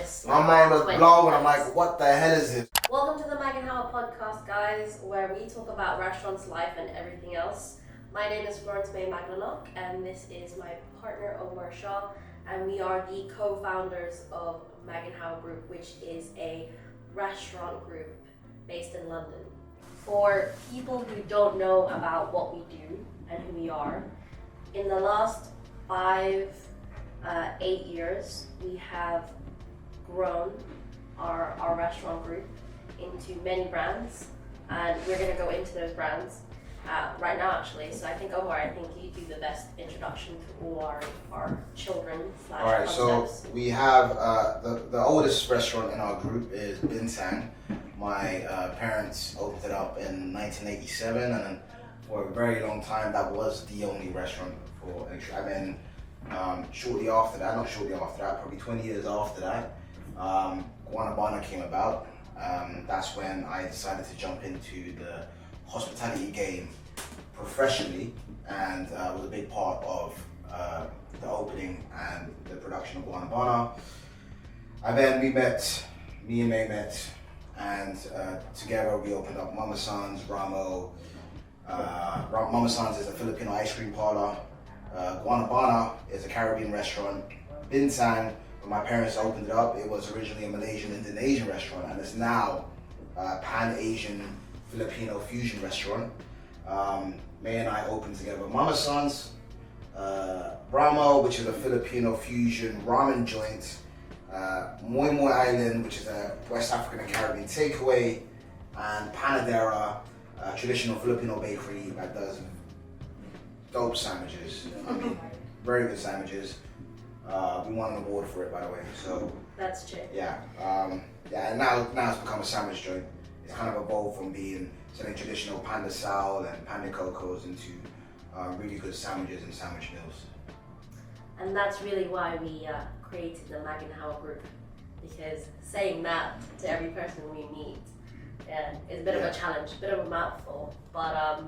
this. My mind was 20 blown. I'm minutes. like, what the hell is this? Welcome to the Maginhawa Podcast, guys, where we talk about restaurants, life, and everything else. My name is Florence Maglanoc, and this is my partner, Omar, Shah, and we are the co-founders of Maginhawa Group, which is a restaurant group based in London. For people who don't know about what we do and who we are, in the last 8 years, we have grown our restaurant group into many brands, and we're going to go into those brands right now, actually. So I think, Omar, you do the best introduction to all our children / Alright, so we have the oldest restaurant in our group is Bintang. My parents opened it up in 1987, and for a very long time that was the only restaurant for entry. And then shortly after that, probably 20 years after that, Guanabana came about. That's when I decided to jump into the hospitality game professionally, and was a big part of the opening and the production of Guanabana. And then me and May met, and together we opened up Mama San's, Ramo. Mama San's is a Filipino ice cream parlor. Guanabana is a Caribbean restaurant. Bintang, when my parents opened it up, it was originally a Malaysian Indonesian restaurant, and it's now a Pan-Asian Filipino fusion restaurant. May and I opened together Mama San's, Ramo, which is a Filipino fusion ramen joint, Moi Moi Island, which is a West African and Caribbean takeaway, and Panadera, a traditional Filipino bakery that does dope sandwiches. I mean, very good sandwiches. We won an award for it, by the way. So that's true. Yeah, and now it's become a sandwich joint. It's kind of evolved from selling traditional panda sal and panda cocos into really good sandwiches and sandwich meals. And that's really why we created the Maginhawa Group, because saying that to every person we meet is a bit of a challenge, a bit of a mouthful. But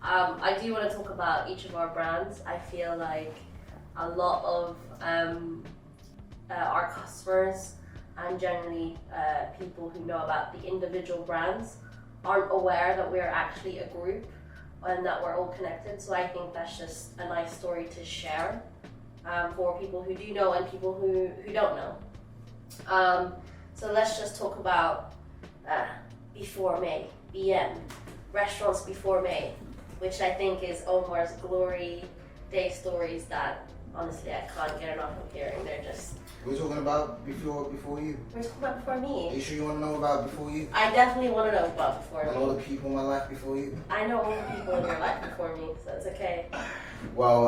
I do want to talk about each of our brands. I feel like a lot of our customers and generally people who know about the individual brands aren't aware that we're actually a group and that we're all connected. So I think that's just a nice story to share for people who do know and people who don't know. So let's just talk about before May, BM, restaurants before May, which I think is Omar's glory day stories that honestly I can't get enough of hearing. They're just... We're talking about before you. We're talking about before me. Are you sure you want to know about before you? I definitely want to know about before me. And all the people in my life before you? I know all the people in your life before me, so it's okay. Well,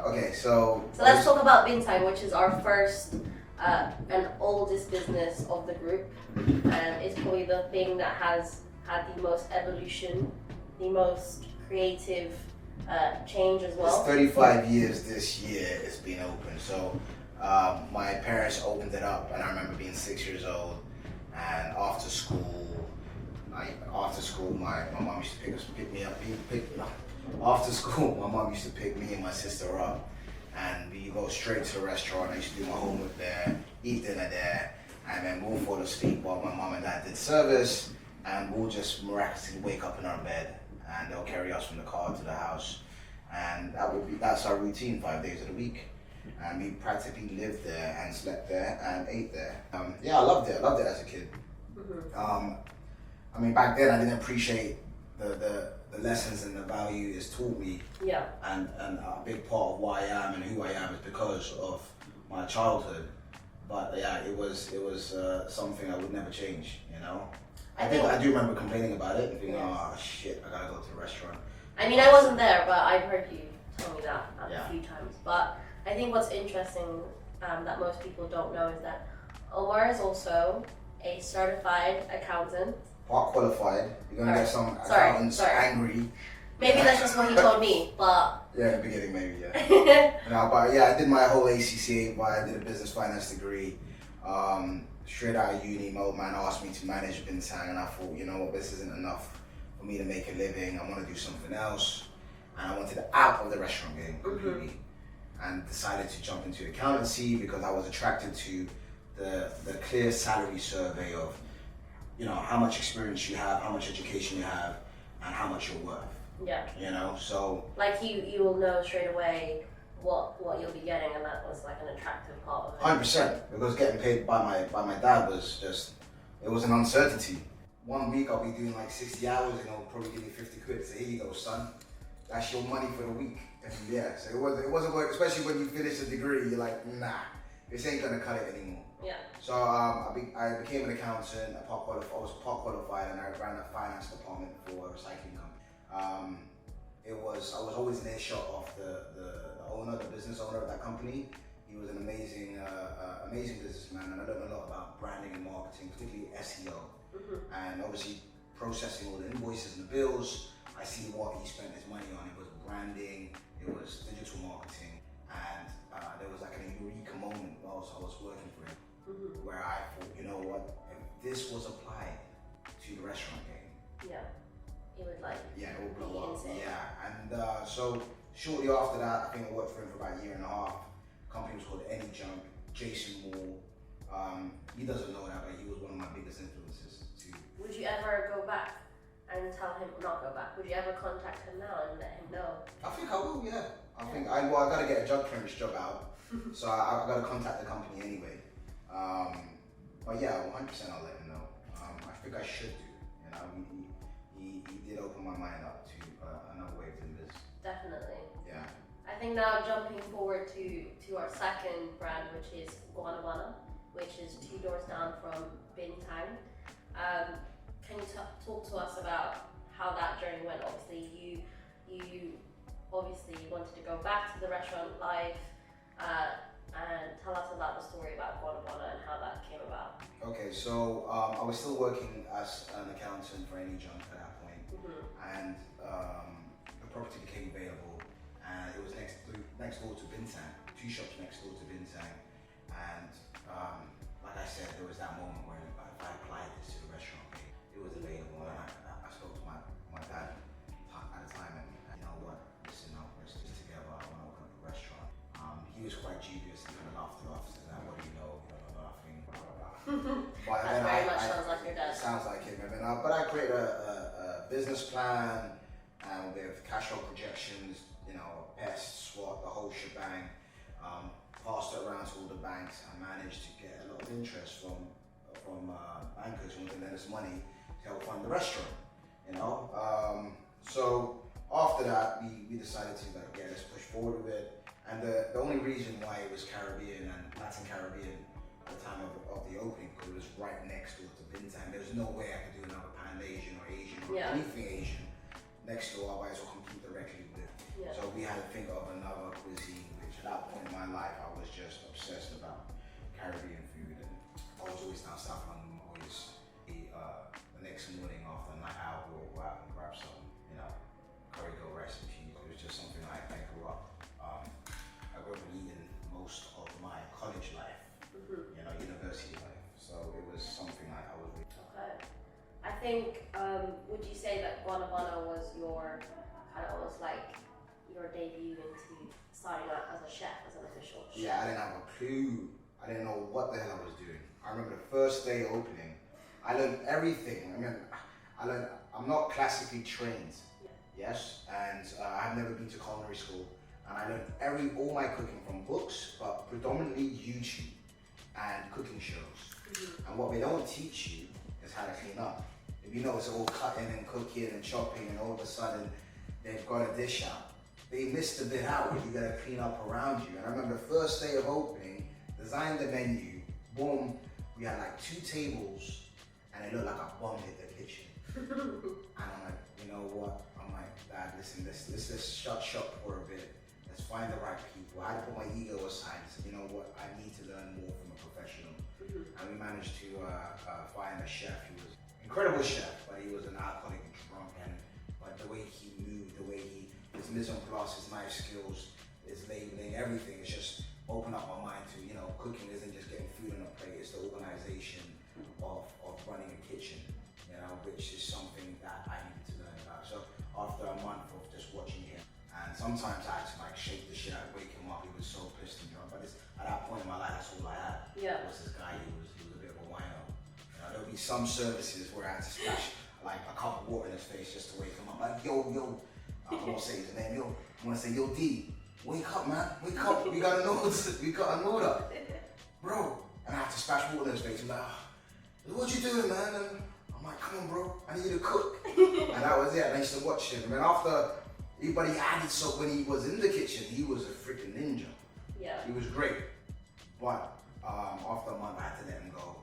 okay, so let's talk about Bintang, which is our first and oldest business of the group, and it's probably the thing that has had the most evolution, the most creative change as well. It's 35 years this year it's been open. So my parents opened it up, and I remember being 6 years old, and after school my mom used to pick me up. After school, my mom used to pick me and my sister up, and we go straight to the restaurant. I used to do my homework there, eat dinner there, and then we'll fall asleep while my mom and dad did service, and we'll just miraculously wake up in our bed, and they'll carry us from the car to the house, and that's our routine 5 days of the week. And we practically lived there and slept there and ate there. I loved it as a kid. Mm-hmm. I mean, back then I didn't appreciate the lessons and the value it's taught me. Yeah. And a big part of why I am and who I am is because of my childhood. But yeah, it was something I would never change, you know? I do remember complaining about it and thinking, oh shit, I gotta go to the restaurant. I mean, I wasn't there, but I've heard you tell me that a few times. But I think what's interesting that most people don't know is that Omar is also a certified accountant. Part qualified. You're gonna get some accountants angry. Maybe that's just what he told me, but... Yeah, in the beginning maybe, yeah. No, but yeah, I did my whole ACCA, I did a business finance degree. Straight out of uni, my old man asked me to manage Bintang, and I thought, you know what, this isn't enough for me to make a living. I want to do something else. And I wanted out of the restaurant game completely. And decided to jump into accountancy because I was attracted to the clear salary survey of, you know, how much experience you have, how much education you have, and how much you're worth. Yeah. You know, so like you will know straight away what you'll be getting, and that was like an attractive part of it. 100%, because getting paid by my dad was just, it was an uncertainty. 1 week I'll be doing like 60 hours and he'll probably give me 50 quid. So here you go, son. That's your money for the week. And yeah, so it wasn't work, especially when you finish a degree, you're like, nah, this ain't gonna cut it anymore. Yeah. So I became an accountant, I was part qualified, and I ran a finance department for a recycling company. I was always in earshot of the business owner of that company. He was an amazing businessman, and I learned a lot about branding and marketing, particularly SEO. And obviously processing all the invoices and the bills. I see what he spent his money on. It was branding, it was digital marketing, and there was like a eureka moment whilst I was working for him, where I thought, you know what, if this was applied to the restaurant game, it would like it would blow up. insane. And so shortly after that, I think I worked for him for about a year and a half. The company was called Any Jump. Jason Moore, he doesn't know that, but he was one of my biggest influences too. Would you ever go back and tell him, not go back, would you ever contact him now and let him know? I think I will, yeah. I gotta get a job clearance job out, so I gotta contact the company anyway. But yeah, 100% I'll let him know. I think I should do, you know, he did open my mind up to another way of doing this. Definitely. Yeah. I think now jumping forward to our second brand, which is Guanabana, which is 2 doors down from Bintang. Can you talk to us about how that journey went? Obviously, you obviously wanted to go back to the restaurant life, and tell us about the story about Guanabana and how that came about. Okay, so I was still working as an accountant for Any Junk at that point, and the property became available, and it was next door to Bintang, 2 shops next door to Bintang, and like I said, there was that moment where if I applied this to the restaurant, it was available, and I spoke to my dad at the time, and you know what, listen, let's just together, I want to open up a restaurant. He was quite dubious, he kind of laughed it off, said, what do you know, nothing, blah, blah, blah. But That very much sounds like your dad. Sounds like him, but I created a business plan, and with cash flow projections, you know, pest, SWOT, the whole shebang, passed it around to all the banks, and managed to get a lot of interest from bankers who wanted to lend us money to help fund the restaurant, you know. So after that, we decided to let's push forward with it. And the only reason why it was Caribbean and Latin Caribbean at the time of the opening, because it was right next door to Bintang. There was no way I could do another Pan Asian or Asian or anything Asian next door, otherwise I'll compete directly with it. So we had to think of another cuisine, which at that point in my life I was just obsessed about Caribbean food, and I was always down South London, always the next morning after a night out, we'll go out and grab some, you know, curry goat rice and cheese. It was just something I grew up. I grew up eating most of my college life, you know, university life. So it was something I was really. Okay. I think, would you say that Guanabana was your kind of almost like your debut into starting out as a chef, as an official chef? Yeah, I didn't have a clue. I didn't know what the hell I was doing. I remember the first day opening, I learned everything. I'm not classically trained, yes, and I've never been to culinary school, and I learned all my cooking from books, but predominantly YouTube and cooking shows. And what they don't teach you is how to clean up. If you notice, all cutting and cooking and chopping, and all of a sudden they've got a dish out. They missed a bit out where you gotta clean up around you. And I remember the first day of opening, designed the menu, boom, we had like 2 tables, and it looked like a bomb hit the kitchen. And I'm like, you know what? I'm like, Dad, listen, let's just shut shop for a bit. Let's find the right people. I had to put my ego aside and say, you know what? I need to learn more from a professional. And we managed to find a chef who was an incredible chef, but he was an alcoholic and drunk, but the way he moved, his mise en place, his knife skills, his labeling, everything, it's just opened up my mind to, you know, cooking isn't just getting food on a plate, it's the organization of running a kitchen, you know, which is something that I needed to learn about. So after a month of just watching him, and sometimes I had to like shake the shit out, wake him up, he was so pissed and drunk, but at that point in my life, that's all I had. Was this guy who some services where I had to splash like a cup of water in his face just to wake him up. Like, yo, I won't say his name, yo. I want to say, yo, D, wake up, man, wake up. We gotta know this. We got an order, bro. And I had to splash water in his face. He's like, what you doing, man? And I'm like, come on, bro, I need you to cook. And that was it. And I used to watch him. And then after, everybody added soap when he was in the kitchen. He was a freaking ninja. Yeah. He was great. But after a month, I had to let him go.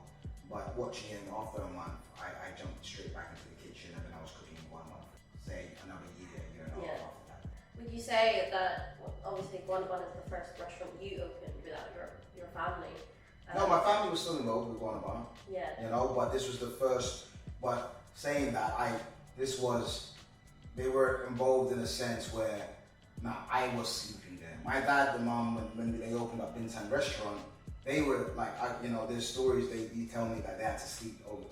But watching him after a month, I jumped straight back into the kitchen, and then I was cooking 1 month. Say another year and a half after that. Would you say that obviously Guanabana is the first restaurant you opened without your family? No, my family was still involved with Guanabana. Yeah. You know, but this was the first. But saying that, they were involved in a sense where, I was sleeping there. My dad and mom, when they opened up Bintang restaurant, they were like, there's stories they tell me that they had to sleep over,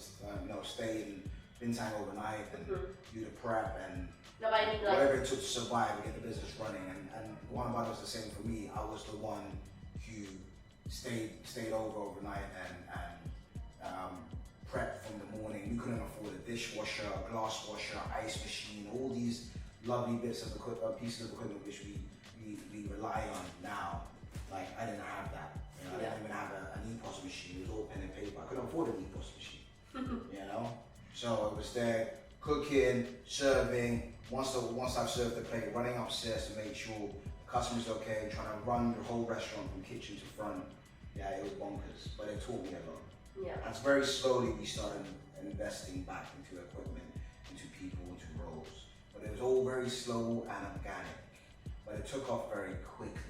stay in Bintang overnight and do the prep and whatever it took to survive and get the business running. And Guanabana was the same for me. I was the one who stayed over overnight and prep from the morning. We couldn't afford a dishwasher, a glass washer, ice machine, all these lovely bits of pieces of equipment which we rely on now. Like, I didn't have that. I didn't even have an EPOS machine. It was all pen and paper. I couldn't afford an EPOS machine. So it was there, cooking, serving. Once I've served the plate, running upstairs to make sure the customer's okay, trying to run the whole restaurant from kitchen to front. Yeah, it was bonkers, but it taught me a lot. Yeah. That's very slowly we started investing back into equipment, into people, into roles. But it was all very slow and organic, but it took off very quickly.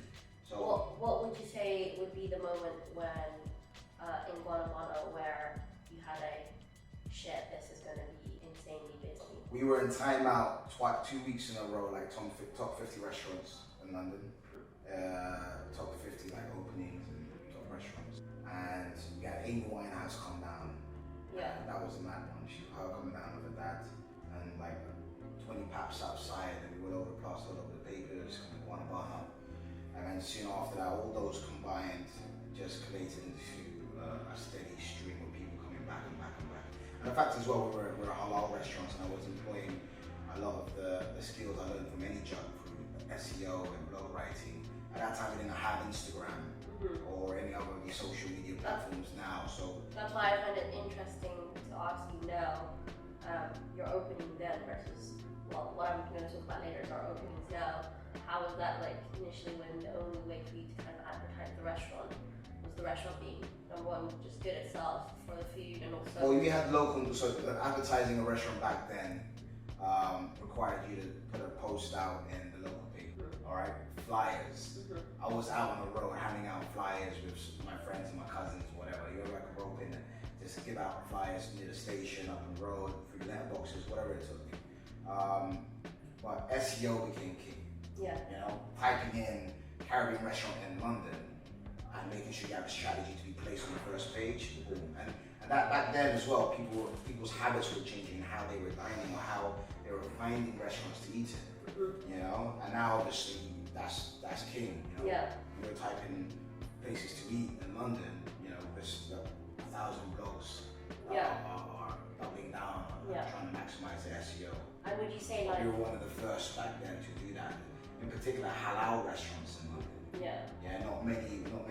So what would you say would be the moment when in Guanabana where you had shit, this is going to be insanely busy? We were in timeout 2 weeks in a row, like top 50 restaurants in London, top 50 like openings and top restaurants. And we had Amy Winehouse come down. Yeah. And that was a mad one. Her coming down with her dad and like 20 paps outside, and we went over plastered over the papers, coming to Guanabana. And then soon after that, all those combined just collated into a steady stream of people coming back and back and back. And the fact as well, we're a halal restaurant, and I was employing a lot of the skills I learned from any junk food, SEO and blog writing. At that time, we didn't have Instagram or any other of these social media platforms now. So that's why I find it interesting to ask you now, your opening then versus what I'm going to talk about later is our openings now. How was that like initially when the only way for you to kind of advertise the restaurant was the restaurant being number one, just good itself for the food and also... Well, we had so advertising a restaurant back then required you to put a post out in the local paper, all right? Flyers. I was out on the road handing out flyers with my friends and my cousins, whatever. You know, I could rope in just to give out flyers near the station, up on the road, through letterboxes, whatever it took me. But SEO became key. Yeah. You know, typing in Caribbean restaurant in London and making sure you have a strategy to be placed on the first page. Boom. And that back then as well, people's habits were changing, how they were dining or how they were finding restaurants to eat in. You know, and now obviously that's king. You know, yeah. You're typing places to eat in London. You know, there's 1,000 blogs are doubling down on trying to maximize the SEO. And would you say like we were one of the first back then to do that? In particular, halal restaurants in London. Yeah. Yeah, not many people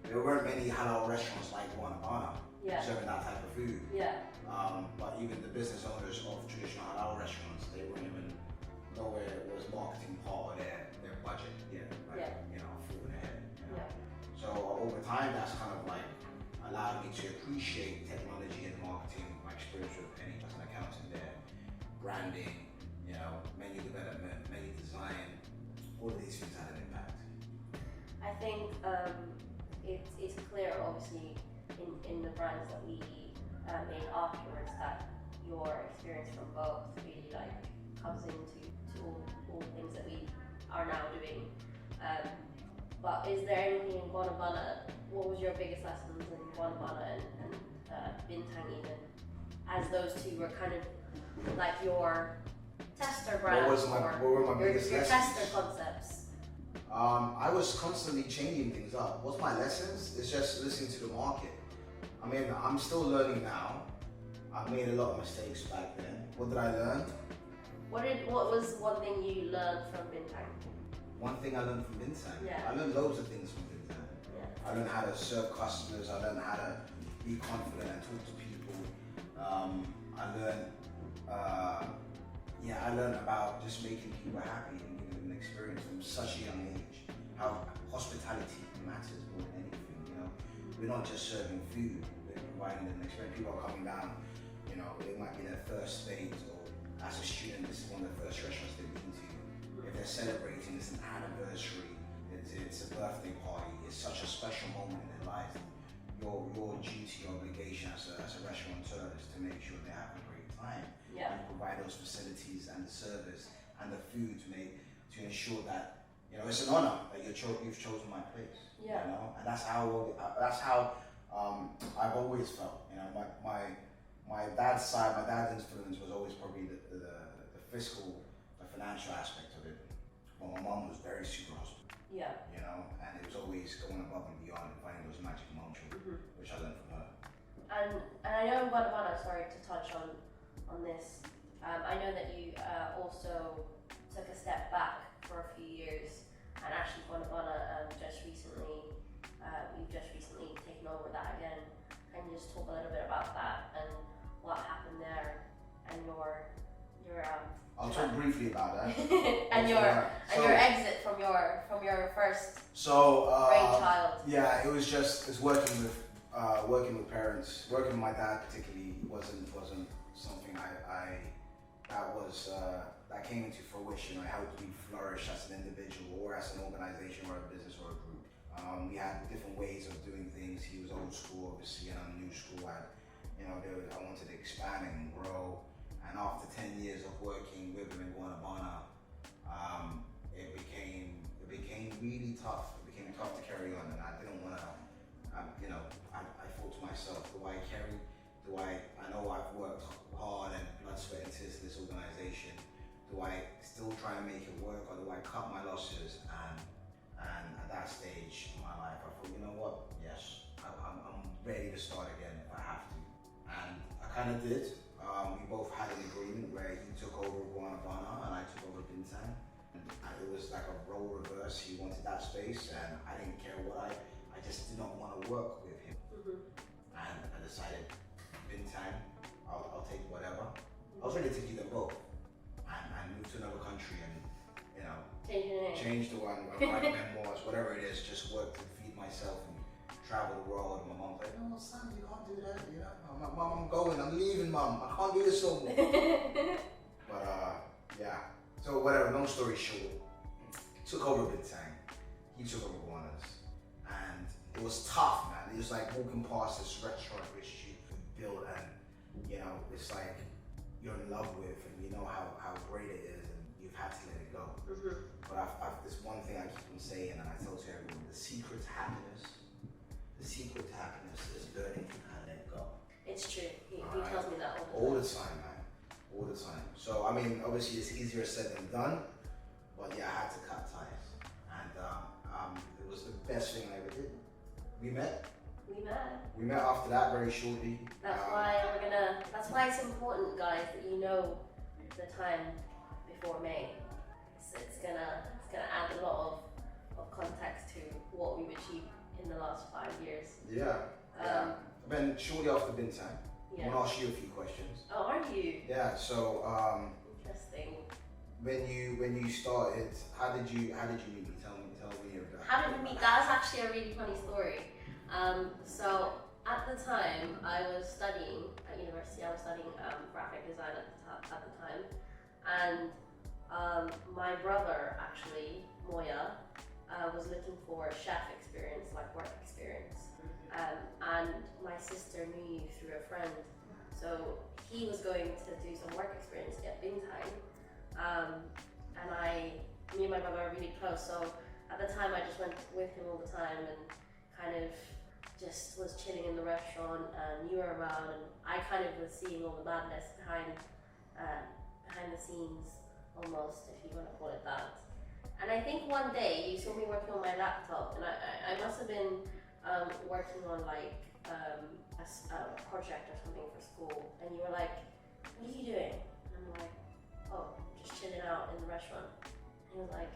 there weren't many halal restaurants like Guanabana serving that type of food. Yeah. But even the business owners of traditional halal restaurants, they weren't even nowhere it was marketing part of their budget. You know, food ahead. You know? So over time, that's kind of like allowed me to appreciate technology and marketing, my experience with Penny as an accountant there, branding, you know, menu development, menu design, all of these things had an impact. I think it's clear, obviously, in the brands that we made afterwards that your experience from both really like comes into all things that we are now doing. But is there anything in Guanabana? What was your biggest lessons in Guanabana and Bintang even? As those two were kind of like your tester brands what were my biggest your lessons? tester concepts. I was constantly changing things up. What's my lessons? It's just listening to the market. I mean, I'm still learning now, I made a lot of mistakes back then. What did I learn? What was one thing you learned from Bintang? One thing I learned from Bintang? Yeah. I learned loads of things from Bintang. Yeah. I learned how to serve customers, I learned how to be confident and talk to people. I learned about just making people happy and giving them an experience from such a young age. How hospitality matters more than anything, you know. We're not just serving food, we're providing them an experience. People are coming down, you know, it might be their first date, or as a student, this is one of the first restaurants they've been to. If they're celebrating, it's an anniversary, it's a birthday party, it's such a special moment in their life. Your duty, your obligation as a restaurateur is to make sure they have a great time. Yeah. And provide those facilities and the service and the food to ensure that, you know, it's an honor that you've chosen my place. Yeah. You know, and that's how I've always felt. You know, my dad's side, my dad's influence was always probably the financial aspect of it. But my mom was very super hospitable. Yeah. You know, and it was always going above and beyond and finding those magic moments, which I learned from her. And I know in Guatemala, sorry to touch on this, I know that you also took a step back for a few years, and actually Guatemala you've just recently taken over that again. Can you just talk a little bit about that and what happened there and your I'll talk briefly about that. and your exit from your first brainchild. Yeah, it's working with parents. Working with my dad particularly wasn't something that came into fruition. I helped me flourish as an individual or as an organization or a business or a group. We had different ways of doing things. He was old school, obviously, and I'm new school. I wanted to expand and grow. And after 10 years of working with him in Guatemala, it became really tough. It became tough to carry on, and I didn't want to. I thought to myself, I know I've worked hard and blood, sweat, and tears to this organization. Do I still try and make it work, or do I cut my losses? And at that stage in my life, I thought, you know what? Yes, I'm ready to start again if I have to. And I kind of did. We both had an agreement where he took over Guanabana and I took over Bintang. It was like a role reverse. He wanted that space and I didn't care what I just did not want to work with him. And I decided, Bintang, I'll take whatever. I was ready to take them both. And move to another country and, you know, change the one, write memoirs, whatever it is, just work to feed myself and travel the world. My mom's like, no, son, you can't do that. You know, Mom, I'm going. I'm leaving, Mom. I can't do this no more. But yeah. So whatever. Long story short, took over Bintang. He took over Guanas, and it was tough, man. It was like walking past this restaurant which you built, and you know, it's like you're in love with, and you know how great it is, and you've had to let it go. But I've this one thing I keep on saying, and I tell to everyone: the secret to happiness is learning how to let it go. It's true. He tells me that all the time, man. All the time. So I mean, obviously it's easier said than done, but yeah, I had to cut ties, and it was the best thing I ever did. We met after that very shortly. That's why it's important, guys, that you know the time before May. It's gonna add a lot of context to what we've achieved in the last 5 years. Yeah. Then shortly after Bintang, I want to ask you a few questions. Oh, are you? Yeah. So interesting. When you started, how did you meet me? Tell me about. How did we meet? That's actually a really funny story. So at the time I was studying at university. I was studying graphic design at the time, and my brother actually, Moya, was looking for a chef experience, like work experience, and my sister knew you through a friend, so he was going to do some work experience at Bintang, and me and my brother are really close, so at the time I just went with him all the time and kind of just was chilling in the restaurant, and you were around, and I kind of was seeing all the madness behind the scenes, almost, if you want to call it that. And I think one day you saw me working on my laptop, and I must have been working on like a project or something for school, and you were was like,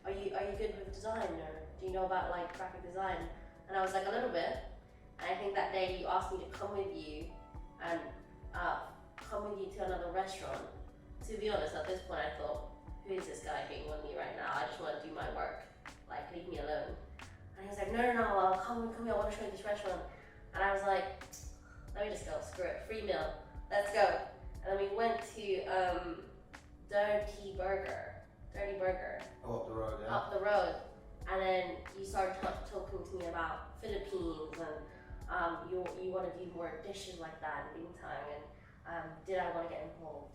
are you good with design, or do you know about like graphic design? And I was like, a little bit. And I think that day you asked me to come with you and to another restaurant. To be honest, at this point I thought, who is this guy being with me right now? I just want to do my work, like leave me alone. And he was like, no, I'll come here, I want to show you this restaurant. And I was like, let me just go, screw it, free meal, let's go. And then we went to Dirty Burger. Up the road, yeah. Up the road. And then you started talking to me about Philippines and you want to do more dishes like that in Bintang, and did I want to get involved?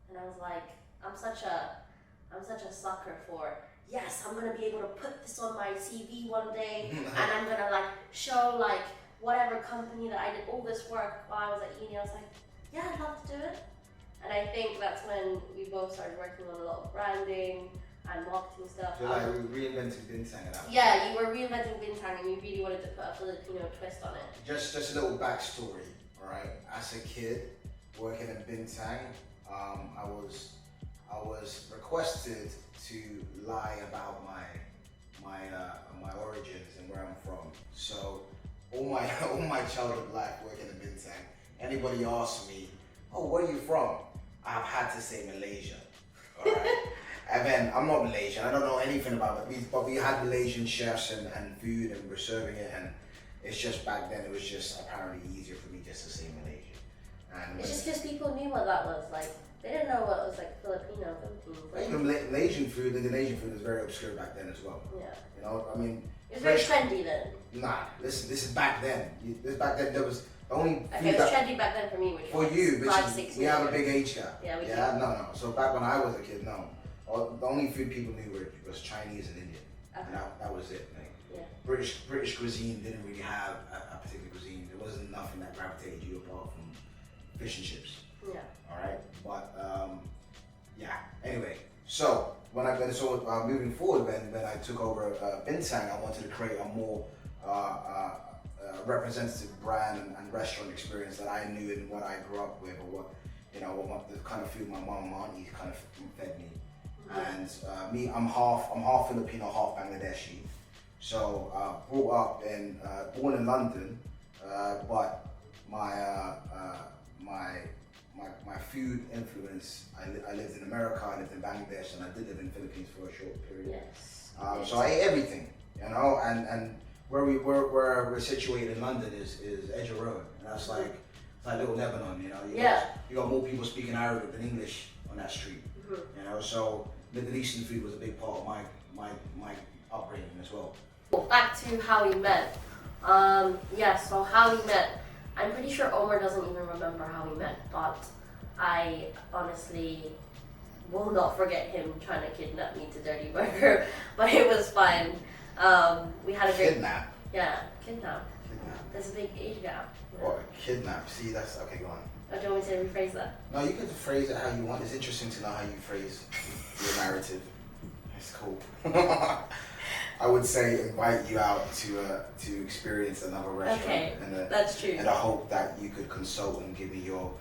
And I was like, I'm such a sucker for, yes, I'm gonna be able to put this on my CV one day, and I'm gonna like show like whatever company that I did all this work while I was at uni. I was like, yeah, I'd love to do it. And I think that's when we both started working on a lot of branding and marketing stuff. So like reinventing Bintang and that. Yeah, you were reinventing Bintang and you really wanted to put a Filipino twist on it. Just a little backstory, alright? As a kid working in Bintang, I was requested to lie about my origins and where I'm from. So all my childhood life working in Bintang, anybody asks me, oh, where are you from? I've had to say Malaysia, alright? And then I'm not Malaysian, I don't know anything about it, but we had Malaysian chefs and food, and we're serving it, and it's just back then it was just apparently easier for me just to say Malaysian. And it's just because people knew what that was, like they didn't know what it was like Philippines. Like, even Malaysian food, Indonesian food was very obscure back then as well. Yeah. You know, I mean. It was very trendy then. Nah, listen, this is back then. Back then there was the only food okay, it was trendy back then for me, which for was you, which 5, is, 6 we years have a ago. big age gap. Yeah, we do. No. So back when I was a kid, no. The only food people knew was Chinese and Indian. Okay. And that was it. Like, Yeah. British cuisine didn't really have a particular cuisine. There wasn't nothing that gravitated you apart from fish and chips. Yeah. All right, but yeah. Anyway, so moving forward, when I took over Bintang, I wanted to create a more representative brand and restaurant experience that I knew and what I grew up with, or what the kind of food my mom and auntie kind of fed me. And me, I'm half Filipino, half Bangladeshi. So born in London, but my food influence, I lived in America, I lived in Bangladesh, and I did live in the Philippines for a short period. Yes. So I ate everything, and where we're situated in London is Edger Road, and that's like it's like little Lebanon, you got more people speaking Arabic than English on that street, So Middle Eastern food was a big part of my upbringing as well. Back to how we met. So how we met. I'm pretty sure Omar doesn't even remember how we met, but I honestly will not forget him trying to kidnap me to Dirty Burger, but it was fine. We had a great... Kidnap? Yeah, kidnap. There's a big age gap. What, kidnap? See, that's... Okay, go on. Or do you want me to rephrase that? No, you can phrase it how you want. It's interesting to know how you phrase your narrative. It's cool. I would say invite you out to experience another restaurant. Okay, that's true. And I hope that you could consult and give me your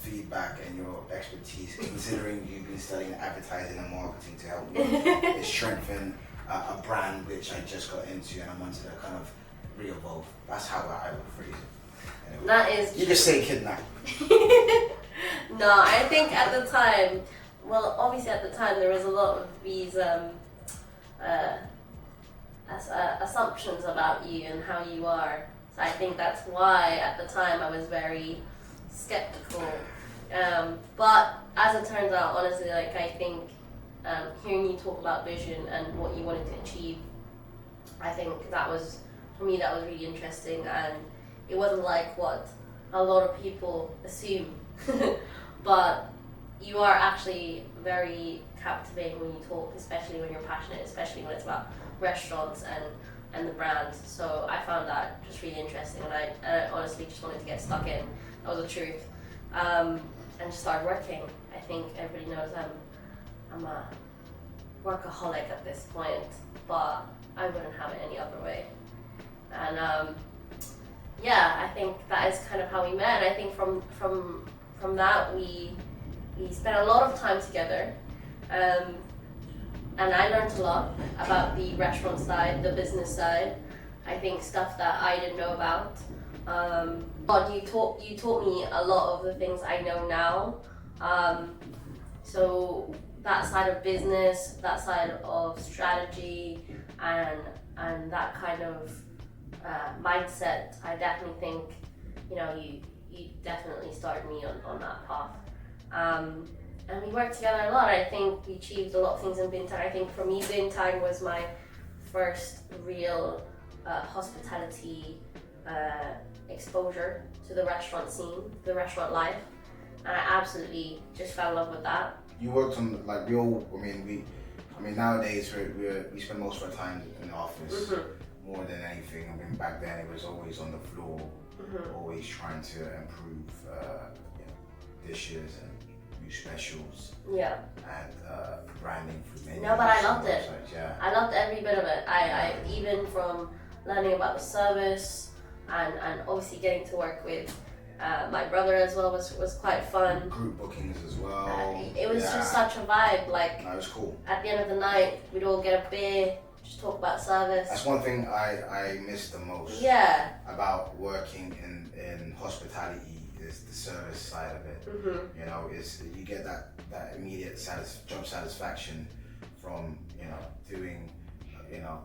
feedback and your expertise, considering you've been studying advertising and marketing to help me strengthen a brand which I just got into and I wanted to kind of re-evolve. That's how I would phrase it. Anyway, that is you just say kidnap. No, I think at the time, well, obviously at the time there was a lot of these assumptions about you and how you are. So I think that's why at the time I was very skeptical. But as it turns out, honestly, like I think hearing you talk about vision and what you wanted to achieve, I think that was, for me, that was really interesting, and it wasn't like what a lot of people assume. But you are actually very captivating when you talk, especially when you're passionate, especially when it's about restaurants and the brand. So I found that just really interesting, and I honestly just wanted to get stuck in. That was the truth, and just start working. I think everybody knows I'm a workaholic at this point, but I wouldn't have it any other way. And I think that is kind of how we met. I think from that we spent a lot of time together. and I learned a lot about the restaurant side, the business side. I think stuff that I didn't know about. But you taught me a lot of the things I know now. So that side of business, that side of strategy, and that kind of mindset, I definitely think, you definitely started me on that path. And we worked together a lot. I think we achieved a lot of things in Bintang. I think for me, Bintang was my first real hospitality exposure to the restaurant scene, the restaurant life, and I absolutely just fell in love with that. You worked on nowadays we spend most of our time in the office more than anything. I mean, back then it was always on the floor, always trying to improve dishes and new specials. Yeah. And branding for menus. No, but I loved it. Yeah. I loved every bit of it. I even from learning about the service and obviously getting to work with my brother as well was quite fun. Group bookings as well. It was just such a vibe. Like, no, it was cool. At the end of the night, we'd all get a beer, just talk about service. That's one thing I miss the most. Yeah. About working in hospitality is the service side of it. Is you get that immediate job satisfaction from doing a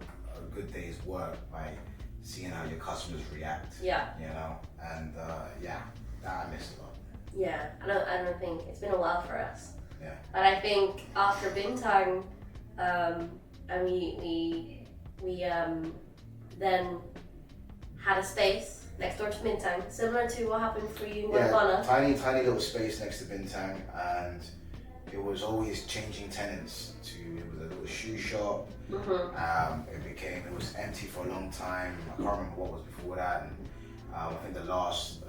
good day's work by seeing how your customers react. Yeah. And that I miss a lot. Yeah, I don't think it's been a while for us. Yeah. But I think after Bintang, and we then had a space next door to Bintang, similar to what happened for you in Maglanoc. Tiny little space next to Bintang, and it was always changing tenants. It was a little shoe shop. It was empty for a long time. I can't remember what was before that. And I think the last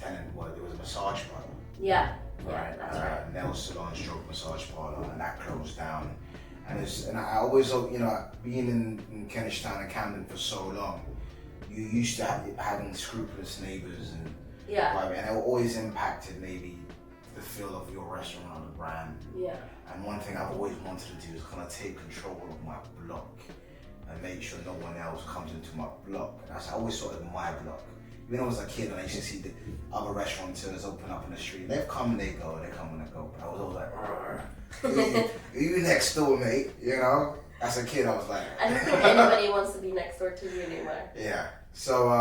tenant there was a massage parlor. Yeah, right. That's right. Nail salon, stroke massage parlor, and that closed down. And I always, being in Kentish Town and Camden for so long, you used to having scrupulous neighbours and it always impacted maybe the feel of your restaurant or the brand. Yeah. And one thing I've always wanted to do is kind of take control of my block and make sure no one else comes into my block. I always thought it was my block. Even when I was a kid and I used to see the other restaurateurs open up in the street, they've come and they go, they come and they go. But I was always like, you next door, mate, As a kid, I was like... I don't think anybody wants to be next door to you anymore. Yeah. So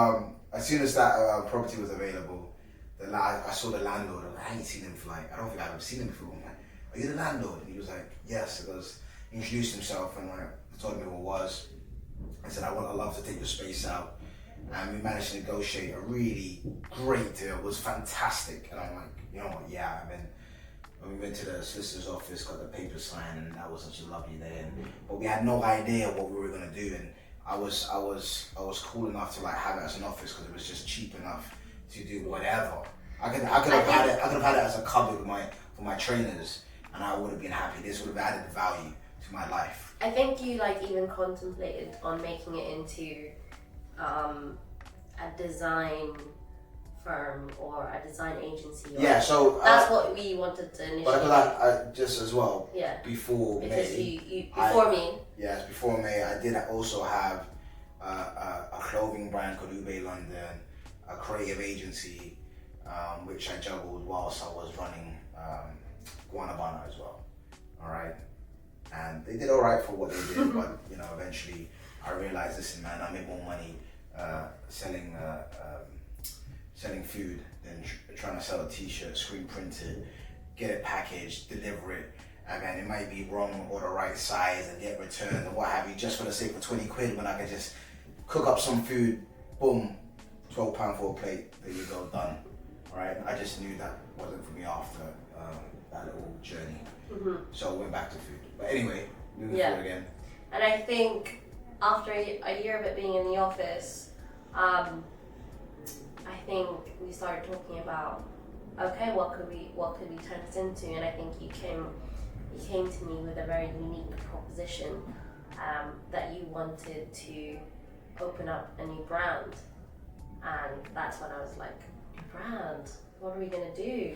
as soon as that property was available, I saw the landlord. I ain't seen him for I don't think I've ever seen him before. I'm like, are you the landlord? And he was like, yes. He introduced himself and told me who it was. I said, I'd love to take your space out. And we managed to negotiate a really great deal. It was fantastic. And I'm like, you know what? Yeah. And then when we went to the solicitor's office, got the paper signed, and that was such a lovely day. But we had no idea what we were gonna do. And I was cool enough to have it as an office because it was just cheap enough to do whatever. I could have had it as a cupboard for my trainers, and I would have been happy. This would have added value to my life. I think you even contemplated on making it into a design firm or a design agency. So that's what we wanted to initially. But I just as well. Yeah. Before because May. Before me. Yes, before May, I did also have a clothing brand called Ube London, a creative agency, which I juggled whilst I was running Guanabana as well. All right. And they did all right for what they did, but eventually I realized, listen, man, I make more money selling food than trying to sell a t-shirt, screen printed, get it packaged, deliver it. Again, it might be wrong or the right size and get returned and what have you, just for the sake of 20 quid when I could just cook up some food, boom, £12 for a plate, there you go, done. All right, I just knew that wasn't for me after that little journey. So I went back to food. But anyway, moving forward again. And I think after a year of it being in the office, I think we started talking about, okay, what could we turn this into? And I think you came to me with a very unique proposition that you wanted to open up a new brand. And that's when I was like, brand, what are we gonna do?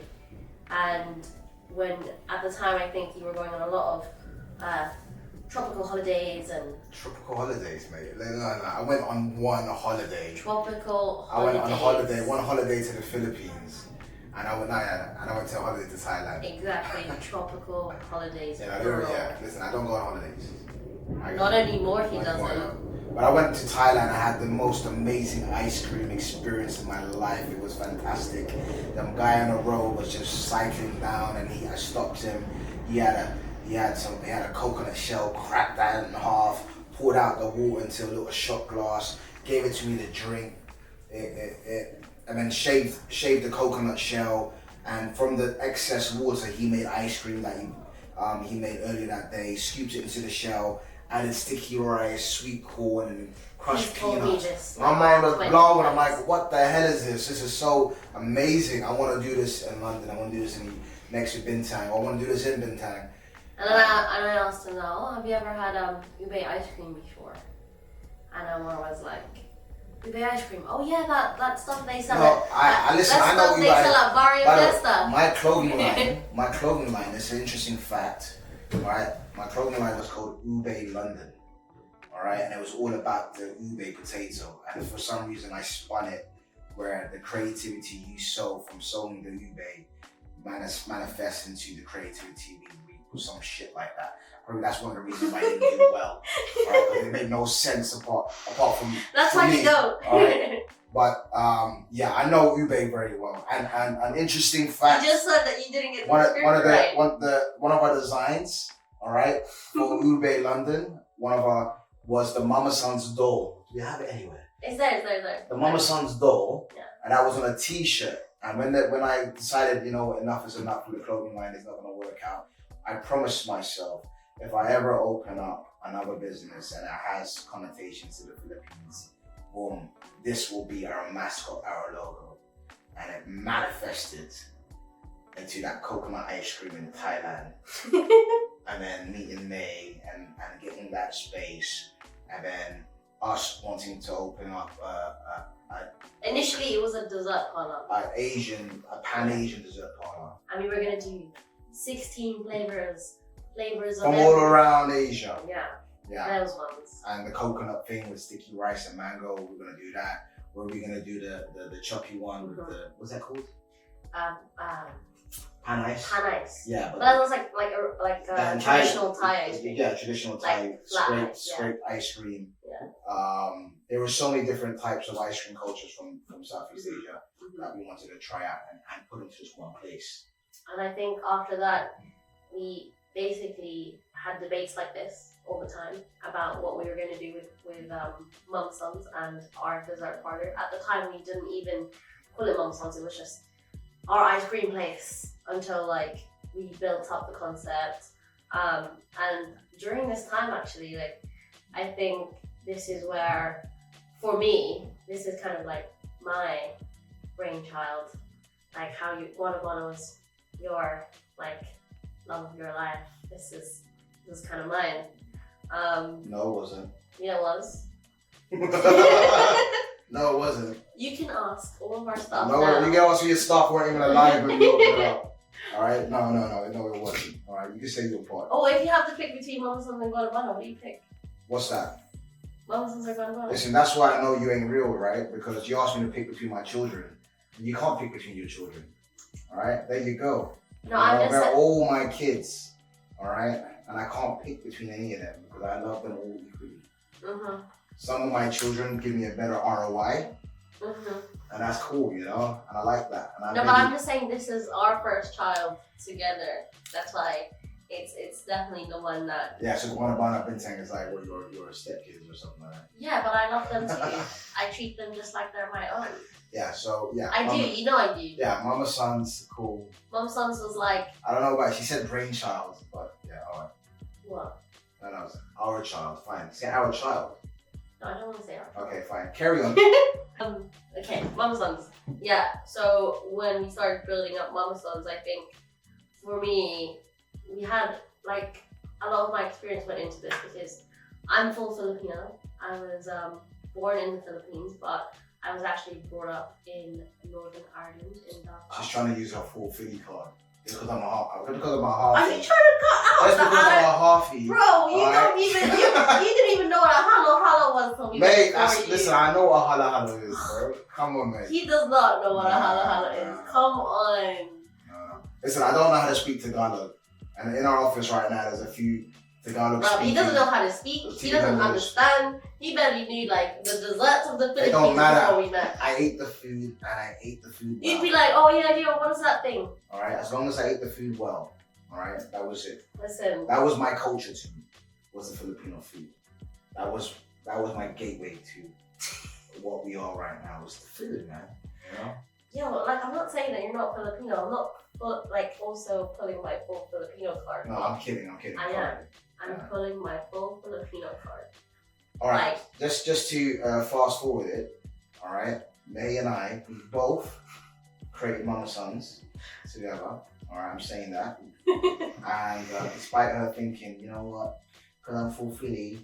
And when at the time I think you were going on a lot of tropical holidays and... Tropical holidays, mate. No. I went on one holiday. Tropical holidays. I went on a holiday, one holiday to the Philippines. And I went to a holiday to Thailand. Exactly, tropical holidays. Listen, I don't go on holidays. Not anymore, he doesn't. But I went to Thailand. I had the most amazing ice cream experience in my life. It was fantastic. The guy on the road was just cycling down, and I stopped him. He had a coconut shell, cracked that in half, poured out the water into a little shot glass, gave it to me to drink. And then shaved the coconut shell, and from the excess water he made ice cream that he made earlier that day, scooped it into the shell, added sticky rice, sweet corn, and crushed peanuts. My mind was blown. I'm like, what the hell is this? This is so amazing. I want to do this in London. I want to do this next to Bintang. I want to do this in Bintang. And I asked him, have you ever had ube ice cream before? And Omar was like, ube ice cream. Oh yeah, that stuff they sell. No, I listen. I know they sell at Barrio Fiesta. My clothing line. It's an interesting fact, right? My clothing line was called Ube London, all right, and it was all about the ube potato. And for some reason, I spun it where the creativity you sow from sowing the ube manifests into the creativity we reap, or some shit like that. Probably that's one of the reasons why I didn't do well. Right? Because it made no sense apart from. That's why you don't. Right? But I know ube very well. And an interesting fact. You just said that you didn't get one of our designs, all right, for ube London. Was the Mama Son's doll. Do we have it anywhere? It's there. The Mama Son's doll. Yeah. And that was on a T-shirt. And when I decided, enough is enough with the clothing line, it's not going to work out, I promised myself, if I ever open up another business and it has connotations to the Philippines, boom, this will be our mascot, our logo. And it manifested into that coconut ice cream in Thailand. And then meeting May and getting that space. And then us wanting to open up initially it was a dessert parlor. A pan-Asian dessert parlor. And we were going to do 16 flavors of from all around Asia. Yeah. Those ones. And the coconut thing with sticky rice and mango, we're gonna do that. We're gonna do the choppy one with the, what's that called? Pan ice. Yeah, but that was like a traditional Thai ice cream. Yeah, traditional Thai scraped ice cream. Yeah. There were so many different types of ice cream cultures from Southeast Asia that we wanted to try out and put into just one place. And I think after that, we basically had debates like this all the time about what we were going to do with Mum Sons and our dessert parlor. At the time, we didn't even call it Mum Sons. It was just our ice cream place until we built up the concept. And during this time, actually, I think this is where, for me, this is kind of my brainchild. How Guanabana was your love of your life. This is kind of mine. No, it wasn't. Yeah, it was. No, it wasn't. You can ask all of our stuff. No, now. you can ask your stuff weren't even alive when you opened it up. Alright? No, it wasn't. Alright, you can say your part. Oh, if you have to pick between Mama Sons and Guanabana, what do you pick? What's that? Mama Sons or Guanabana? Listen, that's why I know you ain't real, right? Because you asked me to pick between my children. And you can't pick between your children. Alright? There you go. No, I'm they're all my kids. Alright? And I can't pick between any of them because I love them all equally. Mm-hmm. Some of my children give me a better ROI. Mm-hmm. And that's cool, and I like that. And but I'm just saying this is our first child together. That's why it's definitely the one that... Yeah, so Guanabana Bintang is like, well, your stepkids or something like that. Yeah, but I love them too. I treat them just like they're my own. Yeah, so, yeah. I do, I do. Yeah, Mama Son's cool. Mama Son's was like... I don't know about, she said brainchild, but yeah, alright. What? No, our child, fine. Say our child. No, I don't want to say our child. Okay, fine. Carry on. Okay, Mama Sons. Yeah, so when we started building up Mama Sons, I think for me, we had a lot of my experience went into this because I'm full Filipino. I was born in the Philippines, but I was actually brought up in Northern Ireland in Dhaka. She's trying to use her full Philly card. Because I'm a Are halfie. you trying to cut out That's the because I'm a halfie. Bro, you don't even you didn't even know what a halo was until we Mate, before you. listen, I know what halo is, bro. Come on, mate. He does not know what a halo is. Come on. Listen, I don't know how to speak Tagalog. And in our office right now, there's a few Tagalog speakers. He doesn't know how to speak. He doesn't understand. He barely knew like the desserts of the Philippines. It don't matter. Before we met. I ate the food and I ate the food well. You'd be like, oh yeah, yo, what is that thing? Alright, as long as I ate the food well. Alright, that was it. Listen. That was my culture to me, was the Filipino food. That was my gateway to what we are right now, was the food, man. You know? Yo, like I'm not saying that you're not Filipino. I'm not also pulling my full Filipino card. No, I'm kidding. I am. I'm pulling my full Filipino card. Alright, just to fast forward it, alright, May and I, we both created Mama Sons together. Alright, I'm saying that. And despite her thinking, you know what, because I'm full Philly.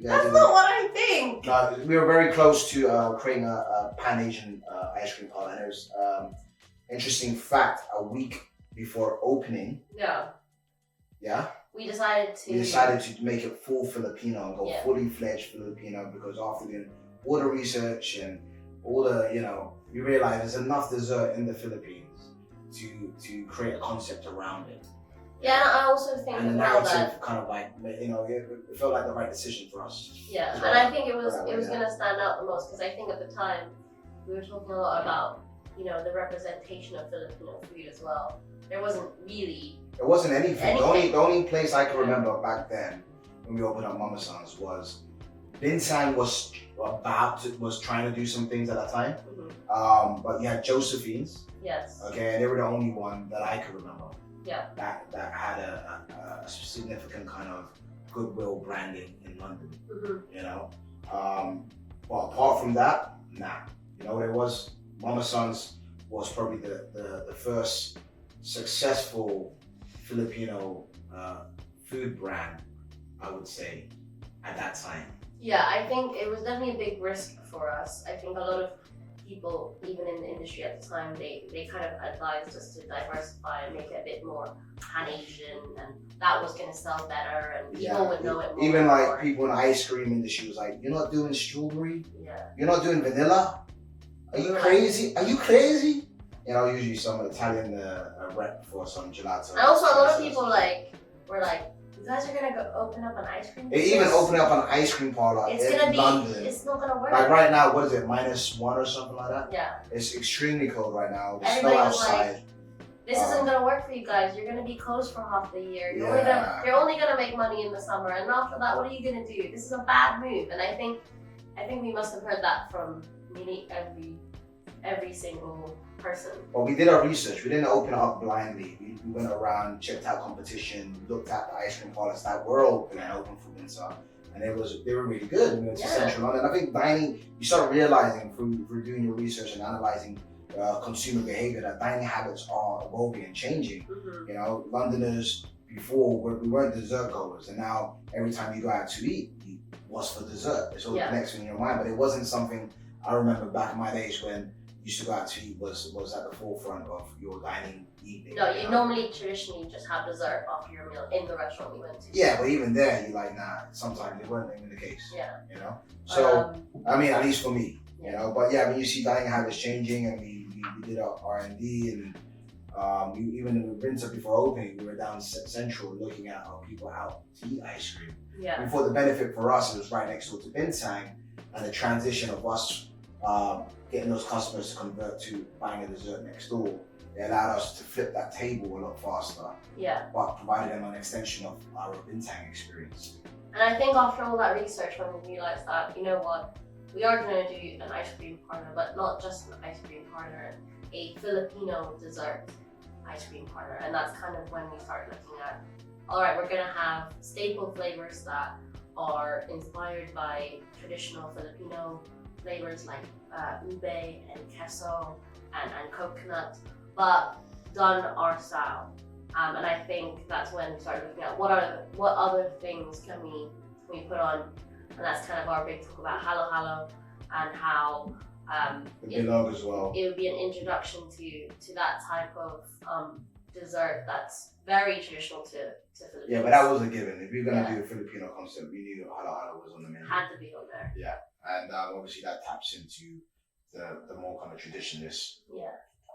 That's not what I think. We were very close to creating a Pan-Asian ice cream parlor. And it was interesting fact, a week before opening. Yeah. We decided to make it full Filipino and go fully fledged Filipino, because after doing all the research and all the, we realized there's enough dessert in the Philippines to create a concept around it. Yeah, and I also think and the narrative kind of like, it felt like the right decision for us. Yeah, and I think it was going to stand out the most, because I think at the time we were talking a lot about, the representation of Filipino food as well. There wasn't anything. The only place I can remember back then when we opened up Mama San's was Bintan was trying to do some things at that time. Mm-hmm. But you had Josephine's. Yes. Okay, and they were the only one that I could remember. Yeah. That had a significant kind of goodwill branding in London. Mm-hmm. But apart from that, nah. It was Mama San's was probably the first successful Filipino food brand, I would say, at that time. Yeah, I think it was definitely a big risk for us. I think a lot of people, even in the industry at the time, they kind of advised us to diversify and make it a bit more Pan-Asian, and that was going to sell better and people would know it more. Even like people in the ice cream industry was like, you're not doing strawberry? Yeah. You're not doing vanilla? Are you crazy? Are you crazy? Usually some Italian rep for some gelato. And also a lot of people were like, you guys are gonna go open up an ice cream business? They even opened up an ice cream parlor in London. It's not gonna work. Like right now, what is it, -1 or something like that? Yeah. It's extremely cold right now. There's Everybody snow was outside. Like, this isn't gonna work for you guys. You're gonna be closed for half the year. You're only gonna make money in the summer, and after that, what are you gonna do? This is a bad move. And I think we must have heard that from nearly every single person. Well, we did our research. We didn't open it up blindly. We went around, checked out competition, looked at the ice cream parlors that were open and open for winter, and they were really good. We went to Central London. I think dining, you start realizing through doing your research and analyzing consumer behavior that dining habits are evolving and changing. Mm-hmm. Londoners before we weren't dessert goers, and now every time you go out to eat, what's for dessert? It's all the next thing in your mind, but it wasn't something I remember back in my days when used to go out to eat was at the forefront of your dining evening. No, you normally traditionally just have dessert after your meal in the restaurant you went to. Yeah, but even there, you're like, nah, sometimes it wasn't even the case. Yeah. So, I mean, at least for me, but yeah, when you see dining habits changing, and we did our R&D, and even in the winter before opening, we were down Central looking at how people out to eat ice cream. Yeah. Before the benefit for us, it was right next door to Bintang, and the transition of us getting those customers to convert to buying a dessert next door, it allowed us to flip that table a lot faster. Yeah. But provided them an extension of our Bintang experience. And I think after all that research, when we realized that, you know what, we are going to do an ice cream parlor, but not just an ice cream parlor, a Filipino dessert ice cream parlor. And that's kind of when we started looking at, all right, we're going to have staple flavors that are inspired by traditional Filipino flavors like ube and queso and coconut, but done our style. And I think that's when we started looking at what other things can we put on, and that's kind of our big talk about halo halo and how the bilog as well. It would be an introduction to that type of dessert that's very traditional to Philippines. Yeah, but that was a given. If you're gonna do a Filipino concept, we knew hala hala was on the menu. Had to be on there. Yeah, and obviously that taps into the more kind of traditionalist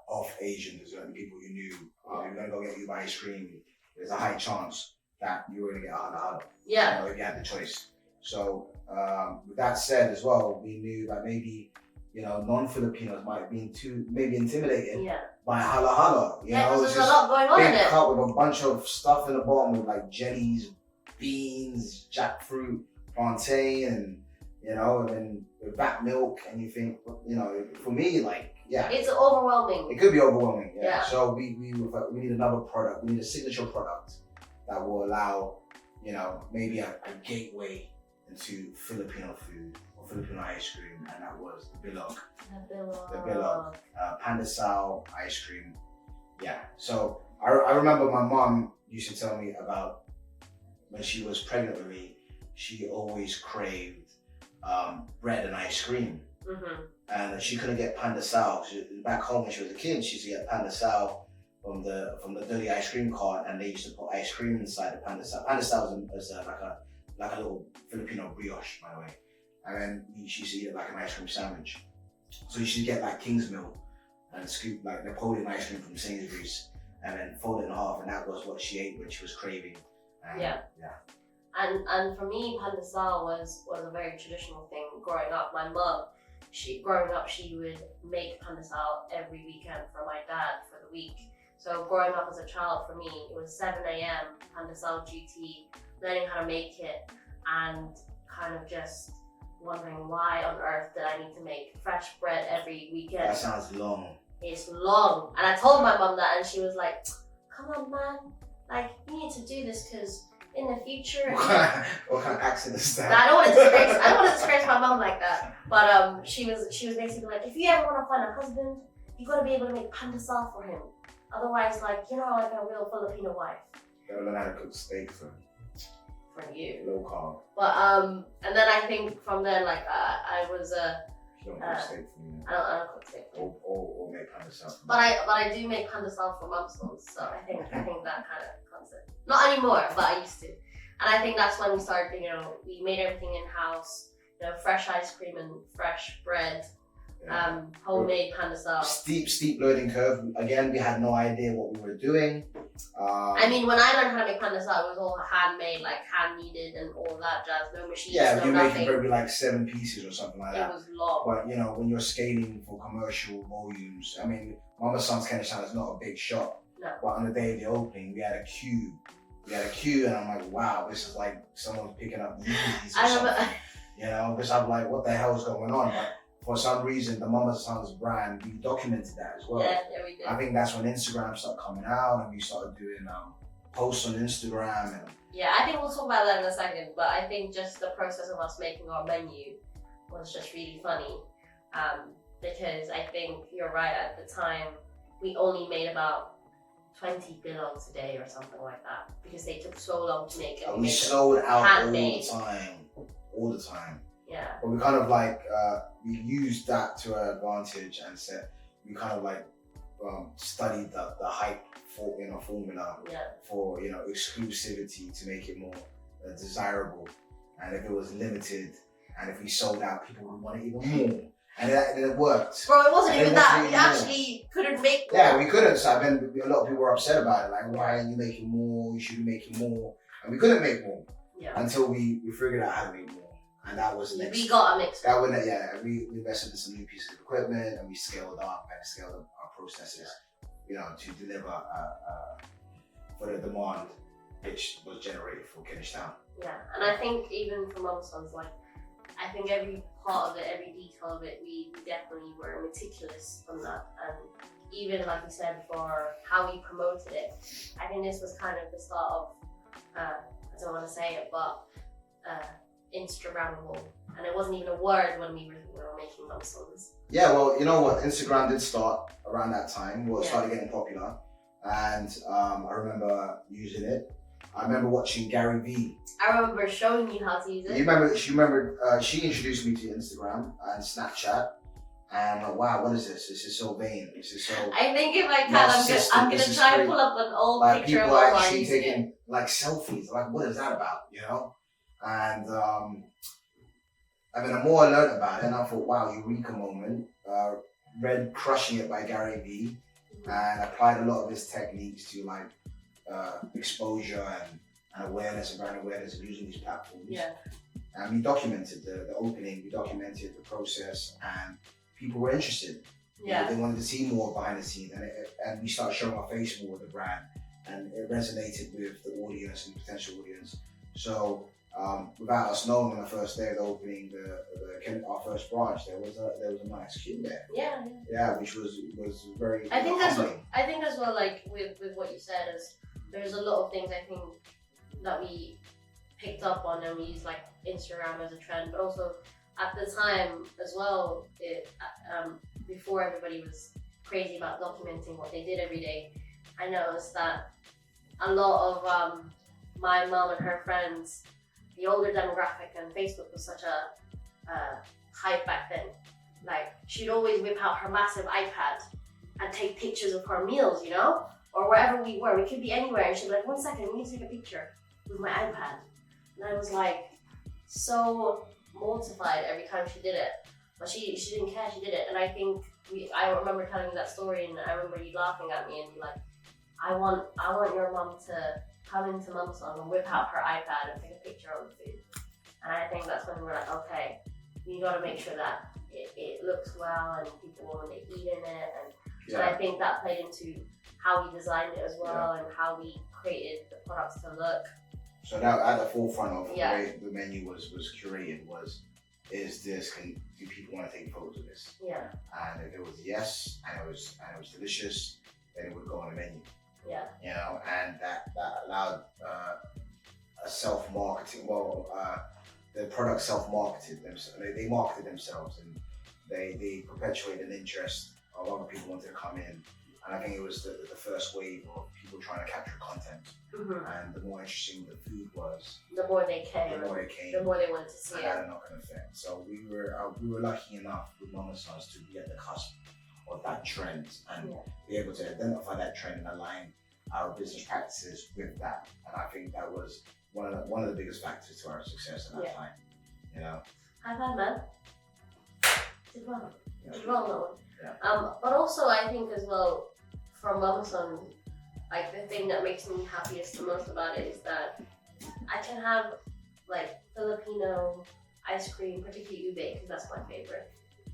of Asian dessert. People you knew, you're gonna go get you ice cream. There's a high chance that you were gonna get hala hala. Yeah. If you had the choice. So with that said, as well, we knew that maybe non-Filipinos might have been too maybe intimidated by hala hala. You know, there's a lot going on in big it. cup with a bunch of stuff in the bottom with like jellies, beans, jackfruit, plantain, and then with back milk, and you think, for me, it's overwhelming. It could be overwhelming. Yeah. So we need another product. We need a signature product that will allow, maybe a gateway into Filipino food or Filipino ice cream, and that was the bilog. The bilog. Pandesal ice cream. Yeah. So I remember my mom used to tell me about when she was pregnant with me, she always craved bread and ice cream. Mm-hmm. And she couldn't get pandesal. Back home when she was a kid, she used to get pandesal from the dirty ice cream cart, and they used to put ice cream inside the pandesal. Pandesal is like a little Filipino brioche, by the way. And then she used to eat it like an ice cream sandwich. So you should get like King's Milk and scoop like Napoleon ice cream from Sainsbury's, and then fold it in half, and that was what she ate when she was craving. And for me, pandesal was a very traditional thing growing up. My mum, she would make pandesal every weekend for my dad for the week. So growing up as a child, for me, it was 7 a.m. pandesal duty, learning how to make it, and kind of just wondering why on earth did I need to make fresh bread every weekend. That sounds long. It's long. And I told my mum that, and she was like, come on, man, like, you need to do this because in the future. What kind of accent is that? I don't want to disgrace my mum like that. But she was basically like, if you ever want to find a husband, you got to be able to make pandesal for him. Otherwise, like, you're not like a real Filipino wife. You gotta learn how to cook steak for you. Low carb. But and then I think from then, like, I was You don't cook steak for me. I don't cook steak. Or make pandesal. But I do make pandesal for mum's house, so I think that kind of comes in. Not anymore, but I used to. And I think that's when we started, we made everything in-house, fresh ice cream and fresh bread, homemade pandesal. Steep learning curve. Again, we had no idea what we were doing. I mean, when I learned how to make pandesal, it was all handmade, like hand kneaded and all that jazz, no machines, yeah, no you're nothing. making probably like 7 pieces or something like that. It was long. But when you're scaling for commercial volumes, I mean, Mama Son's Kentish Town is not a big shop. No. But on the day of the opening, we had a queue. And I'm like, wow, this is like someone's picking up Yeezys or something. Because I'm like, what the hell is going on? But for some reason, the Mama Son's brand, we documented that as well. Yeah, we did. I think that's when Instagram started coming out, and we started doing posts on Instagram. And yeah, I think we'll talk about that in a second, but I think just the process of us making our menu was just really funny. Because I think you're right, at the time, we only made about 20 bilogs a day or something like that, because they took so long to make it. we sold out handmade. all the time. Yeah. But we kind of like, we used that to our advantage, and said, we kind of like studied the hype for, formula for, exclusivity to make it more desirable. And if it was limited, and if we sold out, people would want it even more. And it worked. Bro, it wasn't even that. We actually couldn't make more. Yeah, we couldn't. So then a lot of people were upset about it. Like, why are you making more? You should be making more. And we couldn't make more until we figured out how to make more. And that was next. We got a mix. We invested in some new pieces of equipment, and we scaled up our processes, to deliver for the demand which was generated for Kentish Town. Yeah, and I think even for Mum Sons, like, I think every part of it, every detail of it, we definitely were meticulous on that. And even, like you said, for how we promoted it, I think this was kind of the start of, I don't want to say it, but Instagrammable. And it wasn't even a word when we were making Mum Sons. Yeah, well, you know what? Instagram did start around that time. Well, it started getting popular. And I remember using it. I remember watching Gary Vee. I remember showing you how to use it. She introduced me to Instagram and Snapchat, And I'm like, wow, what is this? This is so vain. This is so. I think if I can, I'm gonna try and pull up an old like picture of people Omar actually using taking it. like selfies. Like, what is that about? And the more I learned about it, and I thought, wow, eureka moment. Read Crushing It by Gary Vee, and applied a lot of his techniques to like exposure and awareness and brand awareness of using these platforms. Yeah. And we documented the opening, we documented the process, and people were interested. Yeah. They wanted to see more behind the scenes, and we started showing our face more with the brand, and it resonated with the audience and the potential audience. So without us knowing, on the first day of the opening, our first branch, there was a nice queue there. Yeah. Yeah, which was very. I think as well, like with what you said, is there's a lot of things I think that we picked up on, and we used like Instagram as a trend, but also at the time as well, before everybody was crazy about documenting what they did every day, I noticed that a lot of my mom and her friends, the older demographic, and Facebook was such a hype back then. Like, she'd always whip out her massive iPad and take pictures of her meals, or wherever we were. We could be anywhere, and she'd be like, 1 second, we need to take a picture with my iPad. And I was like, so mortified every time she did it. But she didn't care, she did it. And I think I remember telling you that story, and I remember you laughing at me and be like, I want your mom to come into Mum's Son and whip out her iPad and take a picture of the food. And I think that's when we were like, okay, you gotta make sure that it looks well and people want to eat in it. And I think that played into how we designed it as well, and how we created the products to look. So that at the forefront of the way the menu was curated do people want to take photos of this? Yeah. And if it was yes, and it was delicious, then it would go on the menu. Yeah. And that allowed a self-marketing. The product self-marketed themselves. They marketed themselves, and they perpetuated an interest of other people wanting to come in. And I think it was the first wave of people trying to capture content. Mm-hmm. And the more interesting the food was, the more they came, the more they wanted to see it. Had a knock-on effect. So we were lucky enough with Mama Sons to be at the cusp of that trend and be able to identify that trend and align our business practices with that. And I think that was one of the biggest factors to our success at that time. High five, man. Did well. Yeah. Did well on that one. Yeah. But also I think as well, from Mama Son, like the thing that makes me happiest the most about it is that I can have like Filipino ice cream, particularly ube, because that's my favorite.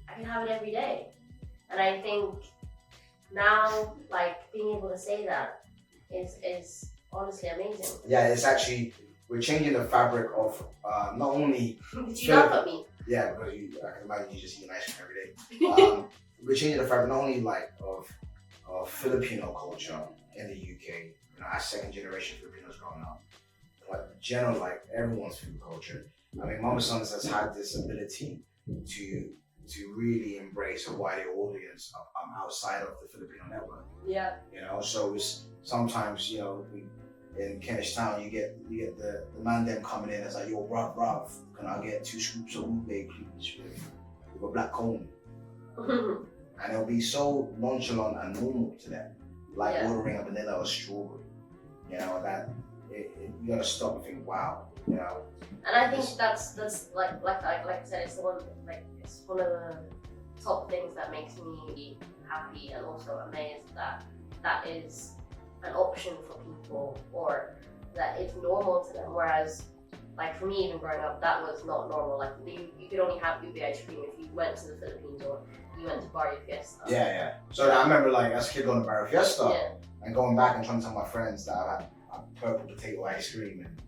I can have it every day. And I think now, like, being able to say that is honestly amazing. Yeah, it's actually, we're changing the fabric of not only... Did you laugh at me? Yeah, because I can imagine you just eating ice cream every day. We're changing the fabric not only like of Filipino culture in the UK, as second generation Filipinos growing up, but general, like everyone's food culture. I mean, Mama Sons has had this ability to really embrace a wider audience outside of the Filipino network. Yeah. So it's sometimes, in Kentish Town, you get the man them coming in. It's like, yo, bruv, can I get 2 scoops of ube, please, with a black cone? And it'll be so nonchalant and normal to them, like ordering a vanilla or strawberry. That you gotta stop and think, wow. And I think that's like I said, it's one of the top things that makes me happy and also amazed that is an option for people, or that it's normal to them. Whereas, like for me, even growing up, that was not normal. Like you could only have ube ice cream if you went to the Philippines or you went to Barrio Fiesta. Yeah. So I remember, like, as a kid going to Barrio Fiesta and going back and trying to tell my friends that I had purple potato ice cream, and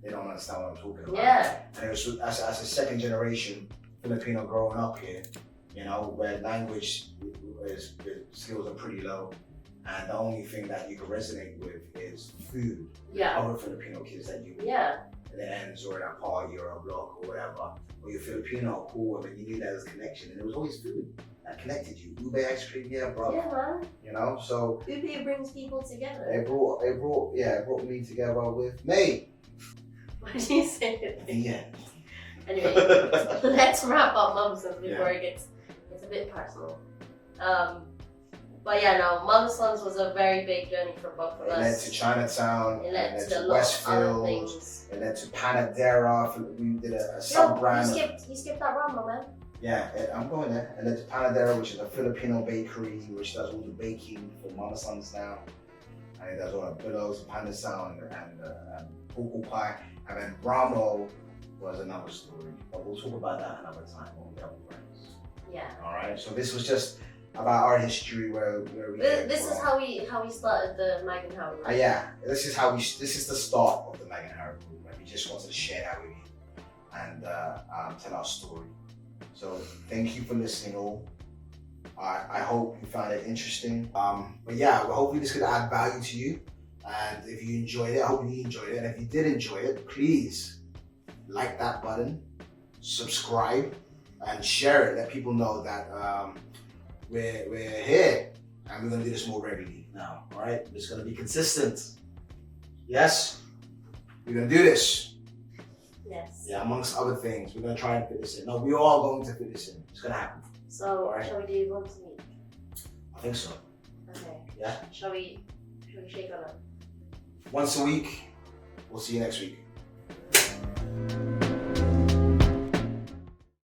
they don't understand what I'm talking about. Yeah. And it was as a second generation Filipino growing up here, where language skills are pretty low, and the only thing that you can resonate with is food. Yeah. Other Filipino kids that you in the ends or in a party or a block or whatever, or you're Filipino, cool, and you knew that was a connection, and it was always food that connected you. Ube ice cream, bro. Yeah, man. So ube brings people together. It brought me together with me. What did you say? Yeah. Anyway, let's wrap up Mum Sons before it gets a bit personal. But yeah, no, Mum Sons was a very big journey for both of us. It led to Chinatown. It led to Westfield. other things. It led to Panadera. We did a sub-brand. You skipped that brand, my man. Yeah, I'm going there. It led to Panadera, which is a Filipino bakery, which does all the baking for Mama Sons now. And it does all the billows, pandesal, and pupu pie. And then Brahmo was another story. But we'll talk about that another time when we have friends. Yeah. Alright, so this was just about our history where we This is how we started the Maginhawa Group. yeah, this is the start of the Maginhawa Group, and we just wanted to share that with you and tell our story. So thank you for listening all. I hope you found it interesting. But yeah, well, hopefully this could add value to you. And if you enjoyed it, I hope you enjoyed it. And if you did enjoy it, please like that button, subscribe, and share it. Let people know that we're here and we're gonna do this more regularly now. All right, it's gonna be consistent. Yes, we're gonna do this. Yes. Yeah, amongst other things, we're gonna try and fit this in. No, we are all going to fit this in. It's gonna happen. So shall we do once a week? I think so. Okay. Yeah. Shall we shake on it? Once a week. We'll see you next week.